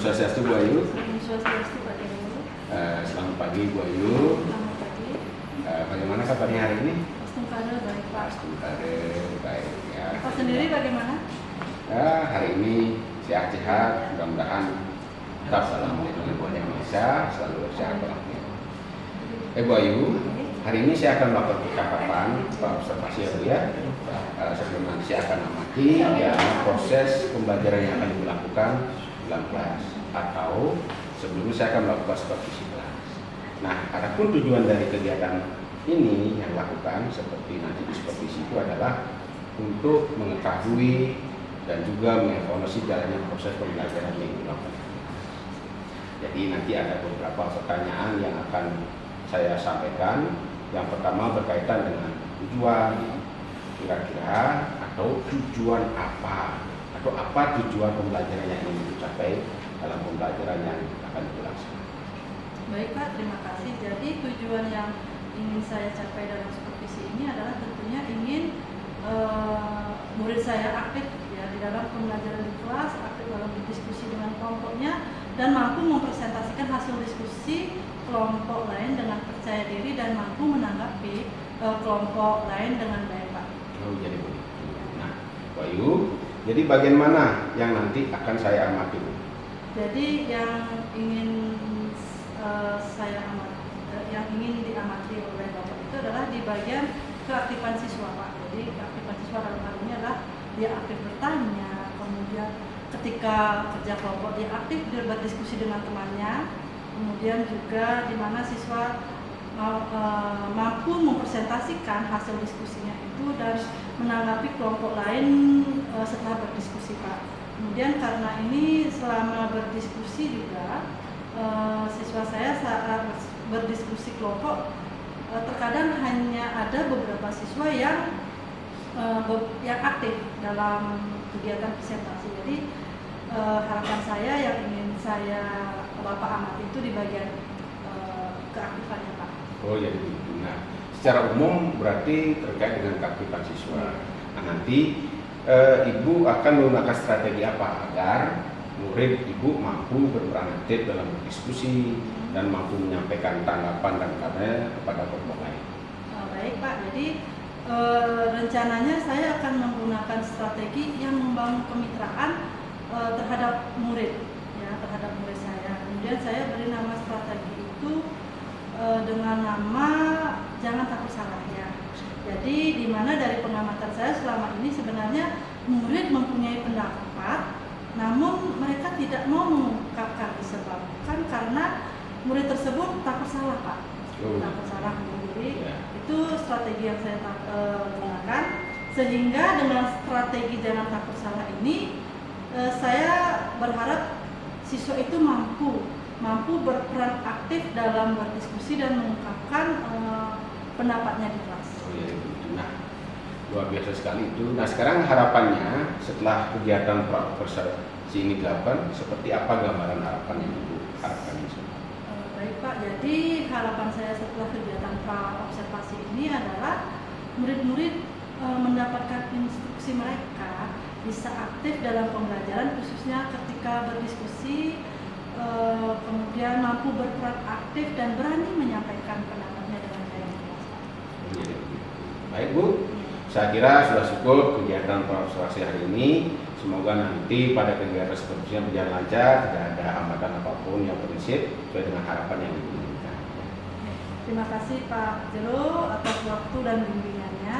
Swastiastu Bu Ayu. Salam Swastiastu Pak Guru. Selamat pagi Bu Ayu. Selamat pagi. Bagaimana kabarnya hari ini? Astungkare baik Pak. Astungkare baik ya. Pak sendiri bagaimana? Hari ini sehat-sehat, mudah-mudahan tetap dalam lindungan Tuhan Yang Maha Esa, selalu sehat walafiat. Bu Ayu, hari ini saya akan melakukan percakapan, observasi ya Bu ya. Sebelum nanti saya akan amati ya proses pembelajaran yang akan dilakukan dalam kelas, atau sebelumnya saya akan melakukan supervisi kelas. Nah, adapun tujuan dari kegiatan ini yang dilakukan seperti nanti di supervisi itu adalah untuk mengetahui dan juga mengevaluasi jalannya proses pembelajaran yang dilakukan. Jadi nanti ada beberapa pertanyaan yang akan saya sampaikan. Yang pertama berkaitan dengan tujuan, kira-kira atau tujuan apa, atau apa tujuan pembelajaran yang ingin dicapai dalam pembelajaran yang akan dilaksanakan. Baik Pak, terima kasih. Jadi tujuan yang ingin saya capai dalam supervisi ini adalah tentunya ingin murid saya aktif ya di dalam pembelajaran di kelas, aktif dalam berdiskusi dengan kelompoknya, dan mampu mempresentasikan hasil diskusi kelompok lain dengan percaya diri dan mampu menanggapi kelompok lain dengan baik Pak. Oh, jadi begitu. Nah, Bayu, jadi bagian mana yang nanti akan saya amati? Jadi yang ingin yang ingin diamati oleh Bapak itu adalah di bagian keaktifan siswa Pak. Jadi keaktifan siswa dalam hal ini adalah dia aktif bertanya, kemudian ketika kerja kelompok dia aktif dia berdiskusi dengan temannya, kemudian juga di mana siswa mampu mempresentasikan hasil diskusinya itu dan menanggapi kelompok lain setelah berdiskusi Pak. Kemudian karena ini selama berdiskusi juga siswa saya saat berdiskusi kelompok terkadang hanya ada beberapa siswa yang aktif dalam kegiatan presentasi. Jadi harapan saya yang ingin saya Bapak amati itu di bagian keaktifannya Pak. Oh ya begitu. Nah, secara umum berarti terkait dengan keaktifan siswa. Nah, nanti Ibu akan menggunakan strategi apa agar murid Ibu mampu berperan aktif dalam berdiskusi dan mampu menyampaikan tanggapan dan katanya kepada kelompok lain. Baik Pak, jadi rencananya saya akan menggunakan strategi yang membangun kemitraan terhadap murid, ya terhadap murid saya. Kemudian saya beri nama strategi itu dengan nama jangan takut salah ya. Jadi di mana dari pengamatan saya selama ini sebenarnya murid mempunyai pendapat, namun mereka tidak mau mengungkapkan disebabkan karena murid tersebut takut salah Pak. Takut salah. Jadi itu strategi yang saya gunakan, sehingga dengan strategi jangan takut salah ini saya berharap siswa itu mampu berperan aktif dalam berdiskusi dan mengungkapkan pendapatnya di kelas. Oh iya, nah luar biasa sekali itu. Nah sekarang harapannya setelah kegiatan pra-observasi ini dilakukan, seperti apa gambaran harapan yang Ibu harapkan? Baik Pak, jadi harapan saya setelah kegiatan pra-observasi ini adalah murid-murid mendapatkan instruksi mereka bisa aktif dalam pembelajaran, khususnya ketika berdiskusi, kemudian mampu berperan aktif dan berani menyampaikan pendapatnya dengan baik. Baik Bu, saya kira sudah cukup kegiatan pra-observasi hari ini. Semoga nanti pada kegiatan seterusnya berjalan lancar, tidak ada hambatan apapun yang prinsip sesuai dengan harapan yang diinginkan. Terima kasih Pak Jero atas waktu dan bimbingannya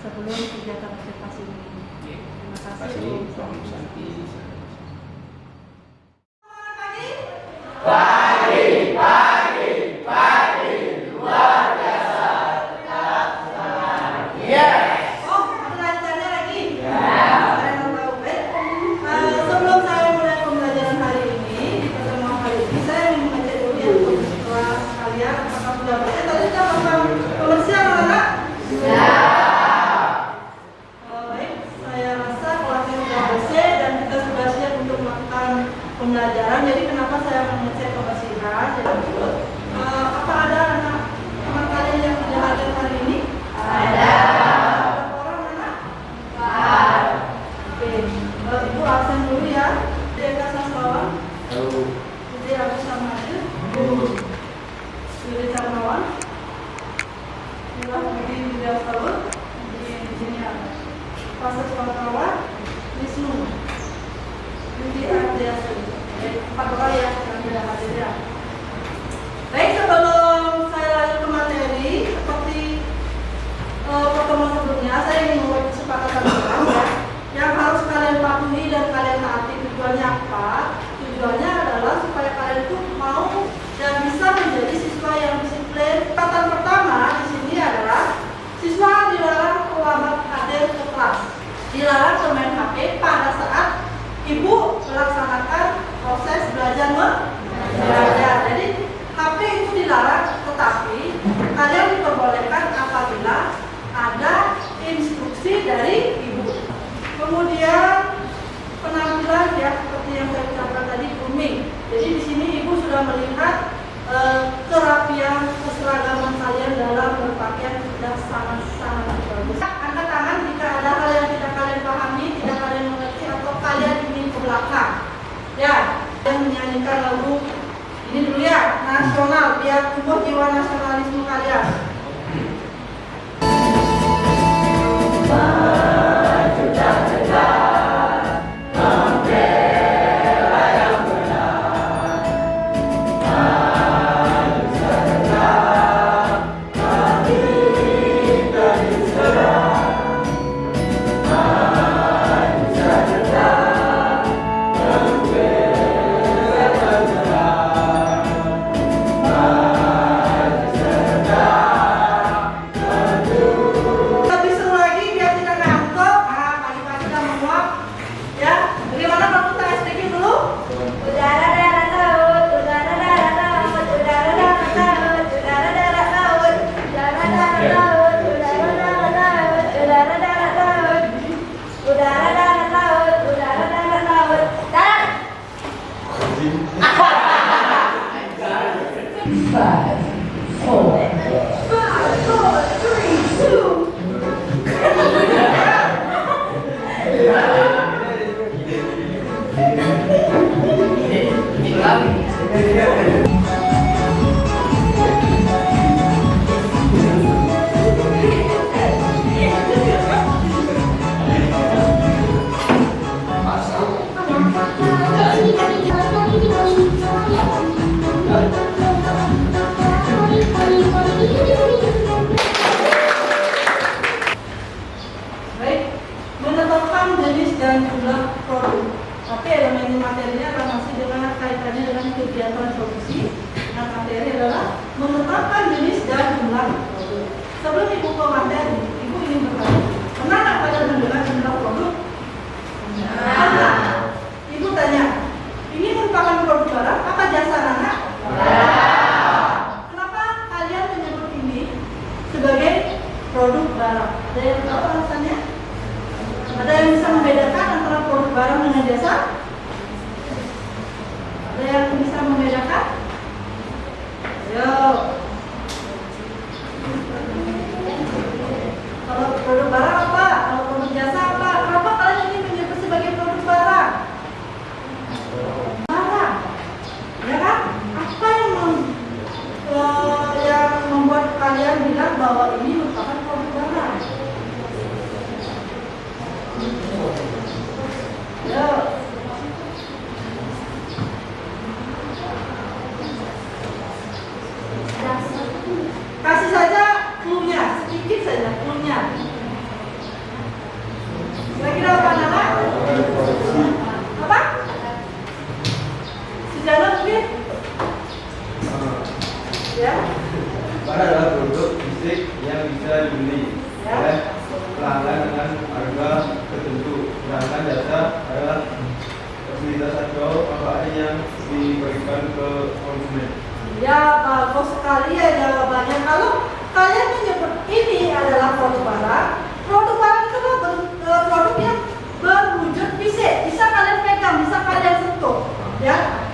sebelum kegiatan observasi ini. Terima kasih. Om Santi. Pagi, luar biasa. Oh, lancarnya lagi? Saya mau tahu, sebelum saya mulai pembelajaran hari ini, di pertemuan hari ini, saya ingin mengajak dulu kelas kalian, apakah sudah baca? Tadi kita pasang komersial, anak? Baik, saya rasa kelasnya sudah bersih dan kita sudah Budi Widyasalut, di sini ada Pak Sekolah Wisnu Budi Ardiasu. Empat orang ya yang tidak hadir ya. Baik, sebelum saya lanjut ke materi, seperti pertemuan sebelumnya, saya ingin membuat kesepakatan ulang ya, yang harus kalian patuhi dan kalian taati. Tujuannya apa? Tujuannya adalah supaya kalian itu mau dan bisa menjadi siswa yang disiplin. Kata pertama di sini adalah siswa dilarang terlambat hadir ke kelas, dilarang bermain HP pada saat ibu melaksanakan proses belajar mengajar. Jadi HP itu dilarang, tetapi kalian diperbolehkan apabila ada instruksi dari ibu. Kemudian penampilan ya seperti yang saya ucapkan tadi, grooming. Jadi di sini ibu sudah melihat kerapian keseragaman kalian dalam berpakaian sudah sangat-sangat bagus. Angkat tangan jika ada hal yang tidak kalian pahami, tidak kalian mengerti, atau kalian ingin ke belakang. Ya, kalian menyanyikan lagu ini dulu ya, nasional, biar tumbuh jiwa nasionalisme kalian.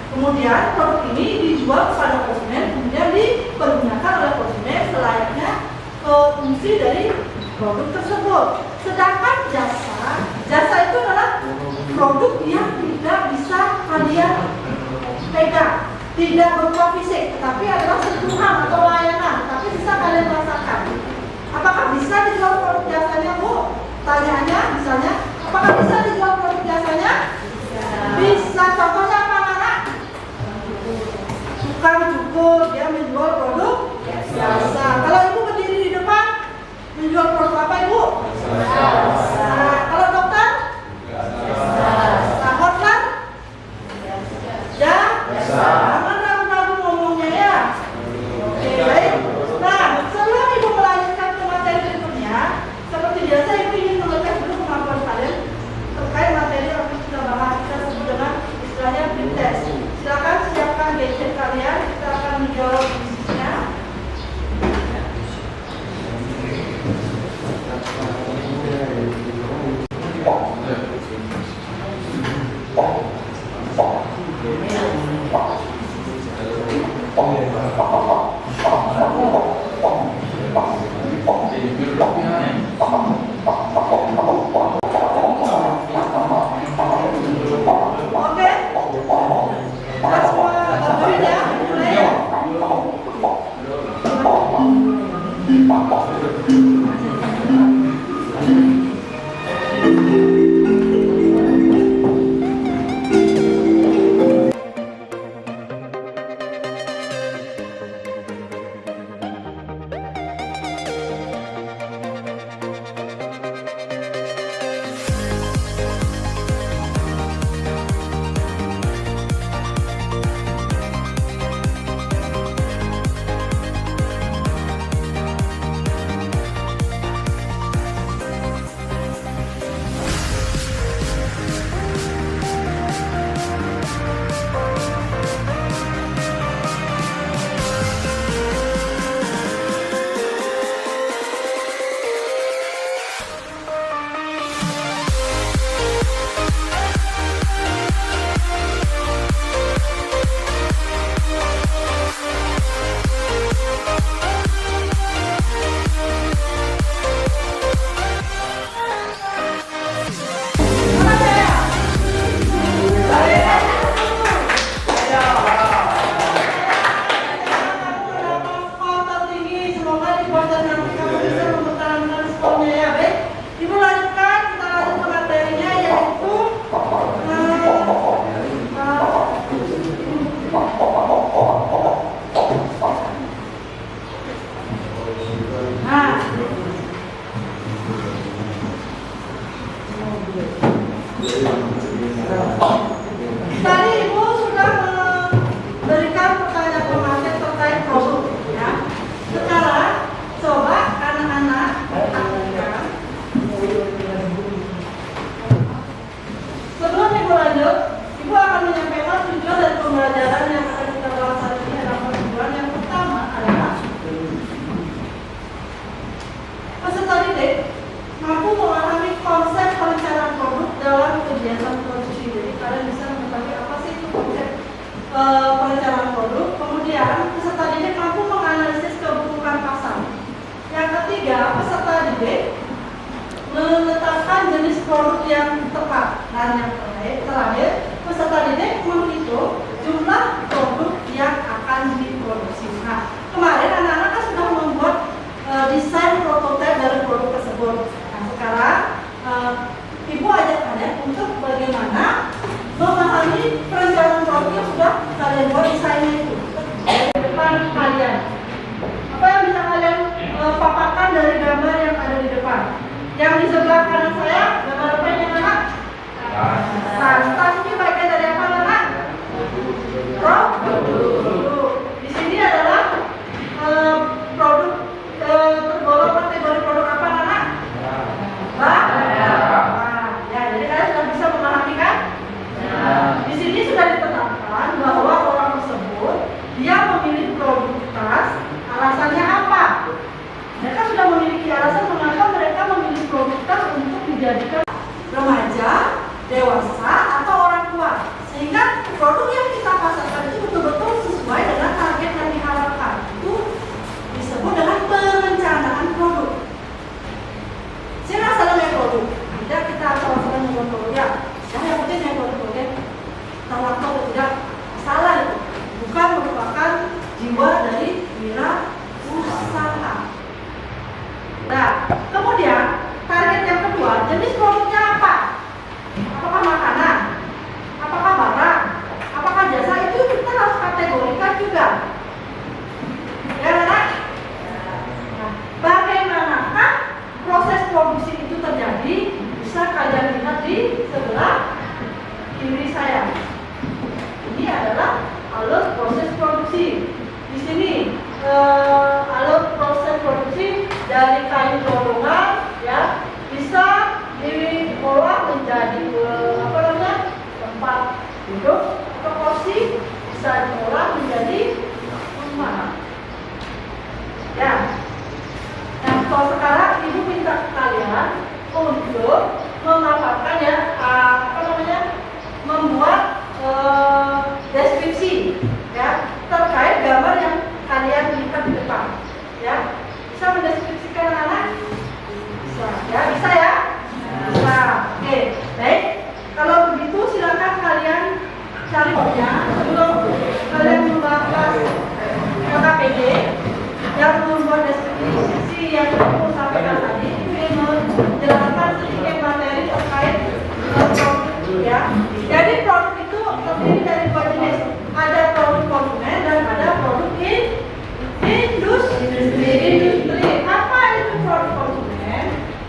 Kemudian produk ini dijual kepada konsumen, kemudian dipergunakan oleh konsumen selayaknya fungsi dari produk tersebut. Sedangkan jasa itu adalah produk yang tidak bisa kalian pegang, tidak berupa fisik, tetapi adalah sentuhan atau layanan, tapi bisa kalian rasakan. Apakah bisa dijual produk jasanya, Bu? Tanyaannya misalnya, apakah bisa dijual produk jasanya? Bisa. Contohnya apa, anak? Tukang cukur, dia menjual produk jasa. Kalau ibu berdiri di depan, menjual produk apa, Ibu? Jasa. Kalau dokter? Jasa. Hotman? Jasa. Jangan ragu-ragu ngomongnya ya. Oke, baik. Nah, sebelum ibu melanjutkan ke materi berikutnya, seperti biasa ibu ingin mengetes dulu kemampuan kalian terkait materi yang kita bahas. Kita sebut dengan istilahnya pretest. Silakan siapkan gadget kalian. Kita akan menjawab bisnisnya. Oke. Kita semua berdoa ya. Mulai ya. Tadi Ibu sudah memberikan pertanyaan pemakai terkait produk ya. Sekarang coba anak-anak aktifkan. Sebelum Ibu lanjut, Ibu akan menyampaikan tujuan dan pembelajaran yang akan kita bahas hari ini adalah tujuan yang pertama adalah peserta didik mampu memahami konsep perencanaan produk dalam kegiatan produksi. Jadi kalian bisa mengetahui apa sih itu konsep perencanaan produk. Kemudian peserta didik mampu menganalisis kebutuhan pasar. Yang ketiga, peserta didik menetapkan jenis produk yang tepat. Dan yang terakhir, peserta didik menghitung jumlah produk yang akan diproduksi. Nah, kemarin anak-anak kan sudah membuat desain prototipe dari produk tersebut. Nah, sekarang Ibu ajak kalian untuk bagaimana memahami perencanaan produk yang sudah kalian buat desainnya itu dari depan kalian. Apa yang bisa kalian paparkan dari gambar yang ada di depan? Yang di sebelah kanan saya, gambar apa ini anak? Tas ini bagian dari apa anak? Produk. Di sini adalah produk tergolong kategori produk apa anak? Ya, jadi kalian sudah bisa memahami kan? Di sini sudah ditetapkan bahwa orang tersebut dia memilih produk tas. Alasannya apa? Mereka sudah memiliki alasan mengapa mereka memilih produk tas untuk dijadikan remaja, dewasa, atau orang tua. Sehingga produk yang kita pasarkan itu betul-betul sesuai dengan target yang diharapkan. Itu disebut dengan perencanaan produk. Sini asalnya produk. Tidak kita asal-asalan membuat produk ya. Yang penting yang produk-produk terlaku atau tidak salah itu. Bukan merupakan jiwa dari wirausaha. menjelaskan sedikit materi terkait produk ya. Jadi produk itu terdiri dari dua jenis. Ada produk konsumen dan ada produk industri. Apa itu produk konsumen?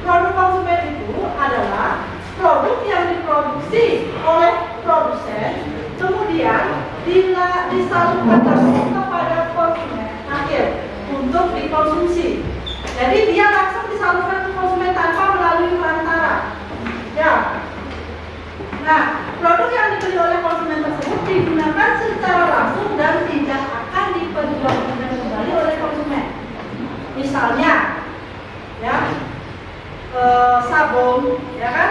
Produk konsumen itu adalah produk yang diproduksi oleh produsen, kemudian disalurkan langsung kepada konsumen akhir untuk dikonsumsi. Jadi dia langsung disalurkan ke konsumen tanpa melalui perantara. Ya. Nah, produk yang dibeli oleh konsumen tersebut digunakan secara langsung dan tidak akan diperjualbelikan kembali oleh konsumen. Misalnya, ya, sabun, ya kan?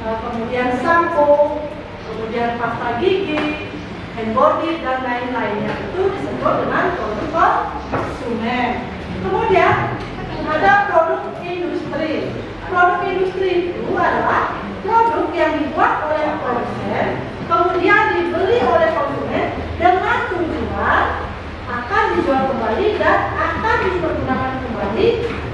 Kemudian sampo, kemudian pasta gigi, hand body dan lain-lainnya itu disebut dengan produk konsumen. Kemudian ada produk industri. Produk industri itu adalah produk yang dibuat oleh produsen, kemudian dibeli oleh konsumen dengan tujuan akan dijual kembali dan akan dipergunakan kembali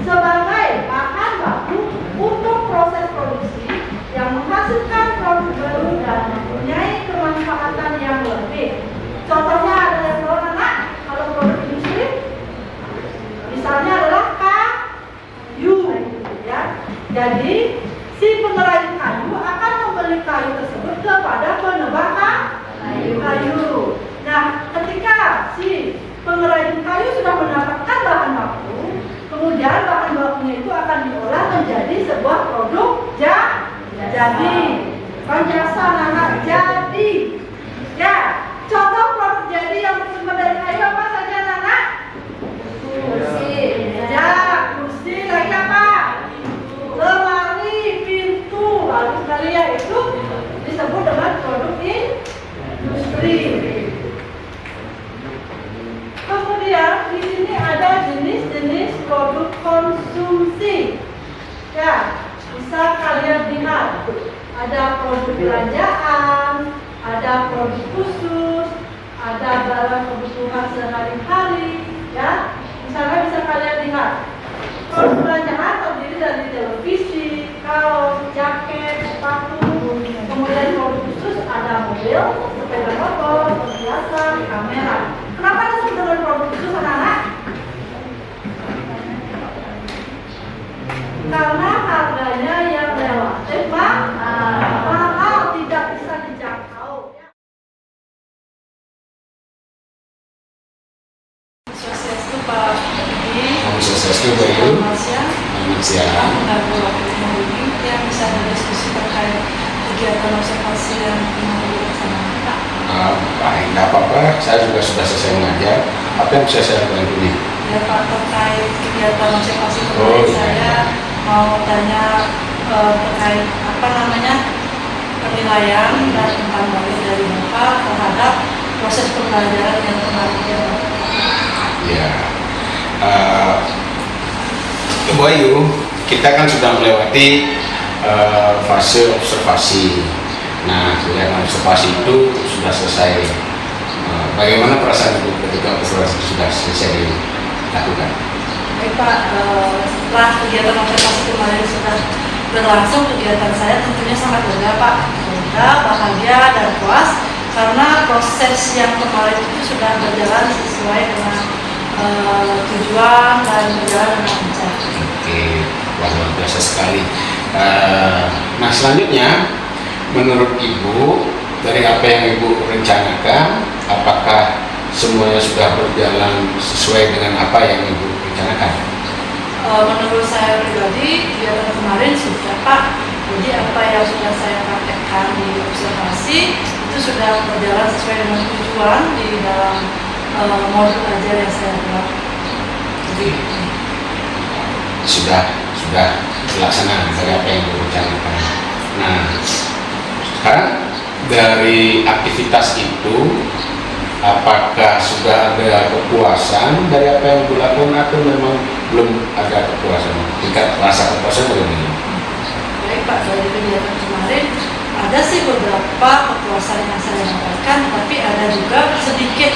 sebagai bahan baku untuk proses produksi yang menghasilkan produk baru dan mempunyai kemanfaatan yang lebih. Contohnya adalah kalau produk industri, misalnya adalah kayu, ya. Jadi si pengrajin kayu akan membeli kayu tersebut kepada penebang kayu. Nah, ketika si pengrajin kayu sudah mendapatkan bahan baku, kemudian bahan bakunya itu akan diolah menjadi sebuah produk jadi. Jasa anak jadi. Ya, contoh produk jadi yang bersumber dari kayu apa saja, anak? Kursi. Ya, kursi lagi apa? Lemari, pintu, lalu sekalian itu disebut dengan produk industri. Kemudian di sini ada jenis-jenis produk konsumsi. Ya, bisa kalian lihat. Ada produk belanjaan, ada produk khusus, ada barang kebutuhan sehari-hari. Ya, misalnya bisa kalian lihat. Produk belanjaan terdiri dari televisi, kaos, jaket, sepatu. Kemudian produk khusus ada mobil, sepeda motor, perhiasan, kamera. Kenapa disebut dengan produk khusus, anak-anak? Karena harganya yang relatif mahal, tidak bisa dijangkau. Sukses Pak Budi. Sukses juga Ibu. Selamat siang. Yang bisa berdiskusi terkait kegiatan observasi yang dilaksanakan Pak. Baik, tidak apa-apa. Saya juga sudah selesai mengajar. Apa yang bisa saya bantu nih? Ya Pak, terkait kegiatan observasi kemarin saya mau tanya terkait penilaian dan tentang balik dari Bapak terhadap proses pembelajaran yang kemarin ya Pak. Ya, Ibu Ayu, kita kan sudah melewati fase observasi. Nah, kegiatan observasi itu sudah selesai. Bagaimana perasaan Ibu ketika observasi itu sudah selesai dilakukan? Baik Pak, setelah kegiatan observasi kemarin sudah berlangsung, kegiatan saya tentunya sangat lega Pak. Lega, bahagia, dan puas karena proses yang kemarin itu sudah berjalan sesuai dengan tujuan dan berjalan dengan lancar. Oke, luar biasa sekali. Nah, selanjutnya menurut Ibu, dari apa yang Ibu rencanakan, apakah semuanya sudah berjalan sesuai dengan apa yang Ibu rencanakan? Menurut saya pribadi, kegiatan kemarin sudah Pak. Jadi apa yang sudah saya praktekkan di observasi itu sudah berjalan sesuai dengan tujuan di dalam modul ajar yang saya buat. Jadi sudah terlaksana dari apa yang Ibu rencanakan. Nah, sekarang dari aktivitas itu, apakah sudah ada kepuasan dari apa yang Ibu lakukan atau memang belum ada kepuasan? Tingkat rasa kepuasan bagaimana? baik Pak, dari kegiatan kemarin ada sih beberapa kepuasan yang saya dapatkan, tapi ada juga sedikit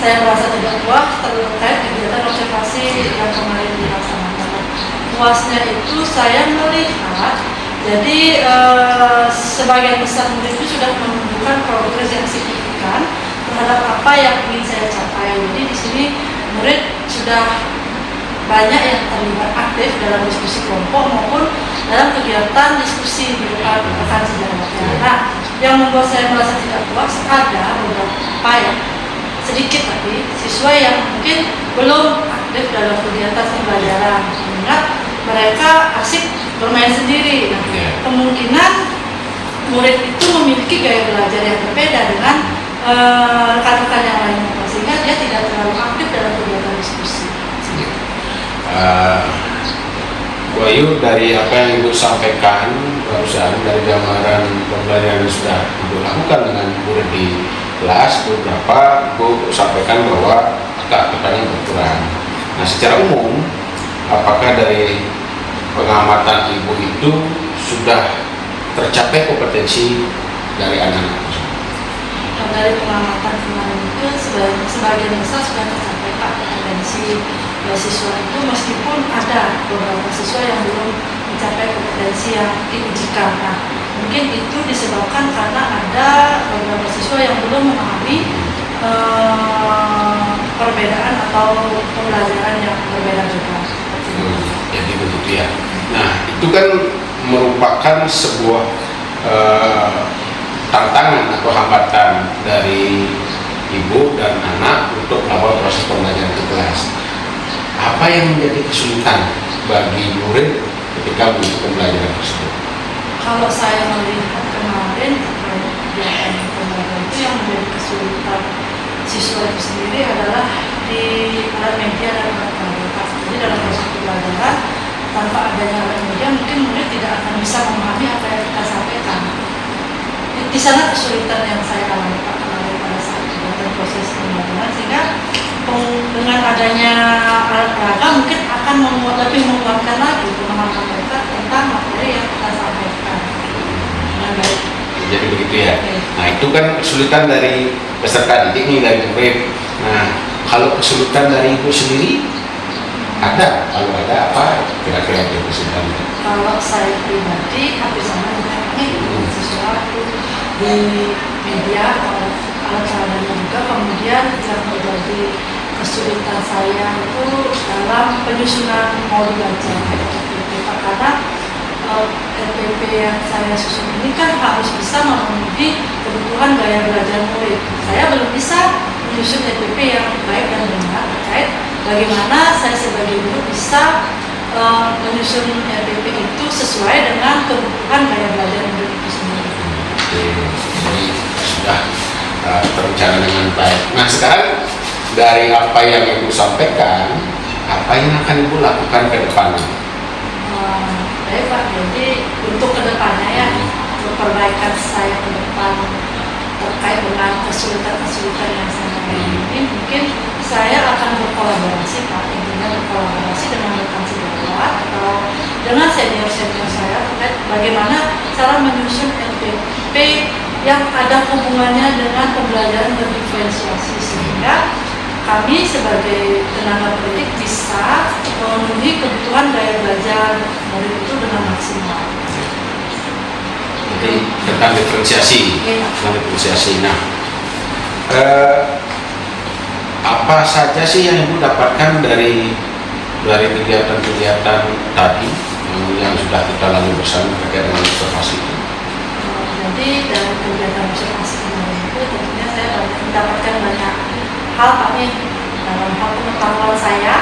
saya merasa tidak puas terkait kegiatan observasi yang kemarin dilaksanakan. puasnya itu saya melihat, jadi sebagian besar murid itu sudah menunjukkan progres yang signifikan terhadap apa yang ingin saya capai. Jadi di sini murid sudah banyak yang terlibat aktif dalam diskusi kelompok maupun dalam kegiatan diskusi di depan rekan sejawatnya. Nah, yang membuat saya merasa tidak puas ada beberapa yang sedikit tapi siswa yang mungkin belum aktif dalam kegiatan pembelajaran, mengingat mereka asik bermain sendiri. Nah, kemungkinan murid itu memiliki gaya belajar yang berbeda dengan rekan-rekan yang lainnya, sehingga dia tidak terlalu aktif dalam kegiatan diskusi. Bu Ayu, dari apa yang Ibu sampaikan barusan, dari gambaran pembelajaran yang sudah Ibu lakukan dengan murid di kelas, beberapa Ibu sampaikan bahwa tekannya berkurang. Nah, secara umum, apakah dari pengamatan Ibu itu sudah tercapai kompetensi dari anak-anak? Dari pengamatan kemarin itu sebagian besar sudah tercapai Pak kompetensi siswa itu, meskipun ada beberapa siswa yang belum mencapai kompetensi yang diujikan. Nah, mungkin itu disebabkan karena ada beberapa siswa yang belum memahami perbedaan atau pembelajaran yang berbeda juga. Jadi begitu ya. Nah, itu kan merupakan sebuah tantangan atau hambatan dari ibu dan anak untuk melakukan proses pembelajaran di kelas. Apa yang menjadi kesulitan bagi murid ketika mengikuti pembelajaran tersebut? Kalau saya melihat kemarin kegiatan pembelajaran itu yang menjadi kesulitan siswa itu sendiri adalah di alat media dan alat komunitas. Jadi dalam proses pembelajaran tanpa adanya alat media mungkin murid tidak akan bisa memahami apa yang kita sampaikan. Di sana kesulitan yang saya alami Pak kemarin pada saat kegiatan proses pembelajaran, sehingga dengan adanya alat peraga mungkin akan lebih menguatkan lagi pemahaman mereka tentang materi yang kita sampaikan. Jadi begitu ya. Nah, itu kan kesulitan dari peserta didik nih, dari murid. Nah, kalau kesulitan dari ibu sendiri ada? Kalau ada apa kira-kira itu kesulitan? Kalau saya pribadi hampir sama dengan sesuatu di media atau alat seadanya juga. Kemudian yang menjadi kesulitan saya itu dalam penyusunan modul belajar karena RPP yang saya susun ini kan harus bisa memenuhi kebutuhan gaya belajar murid. Saya belum bisa menyusun RPP yang baik dan benar terkait bagaimana saya sebagai guru bisa menyusun RPP itu sesuai dengan kebutuhan gaya belajar murid itu sendiri. Jadi sudah terencana dengan baik. Nah, sekarang dari apa yang Ibu sampaikan, apa yang akan Ibu lakukan ke depannya? Baik Pak, jadi untuk kedepannya ya, untuk perbaikan saya ke depan terkait dengan kesulitan-kesulitan yang saya ini, mungkin saya akan berkolaborasi Pak, intinya berkolaborasi dengan rekan sejawat atau dengan senior-senior saya terkait bagaimana cara menyusun RPP yang ada hubungannya dengan pembelajaran berdiferensiasi, sehingga kami sebagai tenaga pendidik bisa memenuhi kebutuhan gaya belajar murid itu dengan maksimal. Jadi tentang diferensiasi, Nah, apa saja sih yang Ibu dapatkan dari kegiatan-kegiatan tadi yang sudah kita lalui bersama terkait dengan observasi itu? Jadi dari kegiatan observasi kemarin itu tentunya saya mendapatkan banyak hal Pak nih dalam hal pengetahuan saya,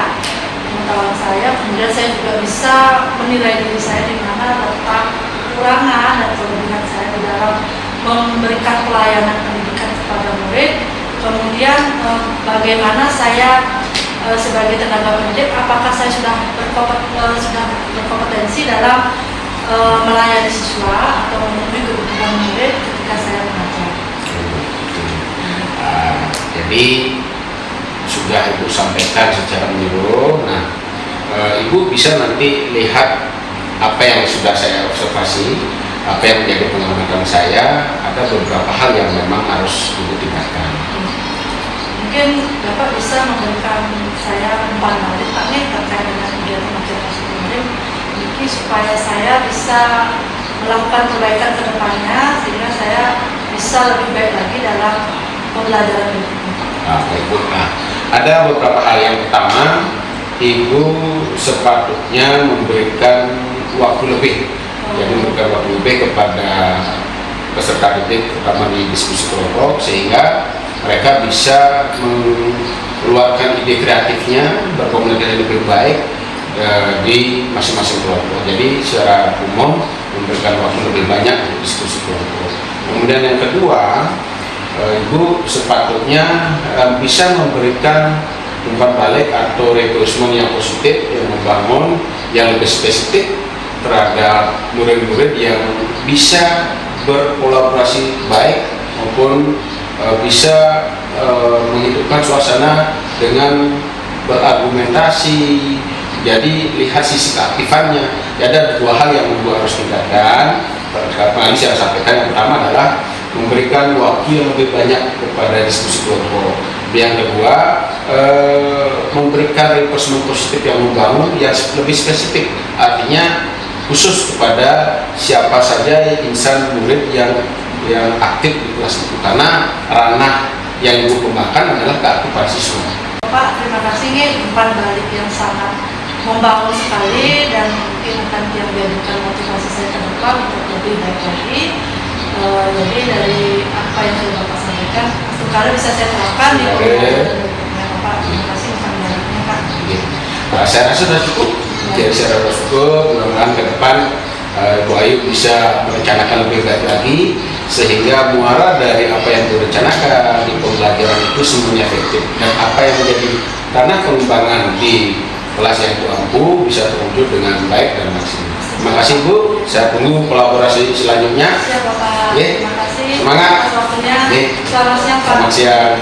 kemudian saya juga bisa menilai diri saya di mana letak kekurangan dan kelebihan saya di dalam memberikan pelayanan pendidikan kepada murid. Kemudian bagaimana saya sebagai tenaga pendidik, apakah saya sudah berkompetensi dalam melayani siswa atau memenuhi kebutuhan murid ketika saya mengajar. Jadi sudah Ibu sampaikan secara menyeluruh. Nah, Ibu bisa nanti lihat apa yang sudah saya observasi, apa yang menjadi pengamatan saya. Ada beberapa hal yang memang harus Ibu tingkatkan. Mungkin Bapak bisa memberikan saya umpan balik Pak nih terkait dengan kegiatan observasi kemarin. supaya saya bisa melakukan perbaikan ke depannya sehingga saya bisa lebih baik lagi dalam pembelajaran berikutnya. Baik, Bu. Nah, ada beberapa hal. Yang pertama, Ibu sepatutnya memberikan waktu lebih. Jadi memberikan waktu lebih kepada peserta didik, terutama di diskusi kelompok, sehingga mereka bisa mengeluarkan ide kreatifnya, berkomunikasi lebih baik di masing-masing kelompok. Jadi secara umum memberikan waktu lebih banyak untuk diskusi kelompok. Kemudian yang kedua, Ibu sepatutnya bisa memberikan umpan balik atau reinforcement yang positif, yang membangun, yang lebih spesifik terhadap murid-murid yang bisa berkolaborasi baik maupun bisa menghidupkan suasana dengan berargumentasi. Jadi lihat sisi keaktifannya. Jadi ada dua hal yang Ibu harus tingkatkan. Tadi saya sampaikan, yang pertama adalah memberikan waktu yang lebih banyak kepada diskusi kelompok. Yang kedua, memberikan reinforcement positif yang membangun, yang lebih spesifik, artinya khusus kepada siapa saja insan murid yang aktif di kelas itu, karena ranah yang Ibu kembangkan adalah keaktifan siswa. Pak, terima kasih, ini umpan balik yang sangat membangun sekali dan mungkin akan menjadikan motivasi saya ke depan untuk lebih baik lagi. Jadi dari apa yang sudah Bapak sampaikan, sekali bisa saya terapkan di pembelajaran Bapak. Terima kasih umpan baliknya, Pak. Nah, saya rasa sudah cukup. Jadi saya rasa cukup. Mudah-mudahan ke depan Bu Ayu bisa merencanakan lebih baik lagi, sehingga muara dari apa yang direncanakan di pembelajaran itu semuanya efektif, dan apa yang menjadi tanah pengembangan di kelas yang itu ampuh bisa terwujud dengan baik dan maksimal. Terima kasih Bu, saya tunggu kolaborasi selanjutnya. Siap Bapak. Terima kasih. Semangat. Atas waktunya. Selamat siang Pak. Selamat siang.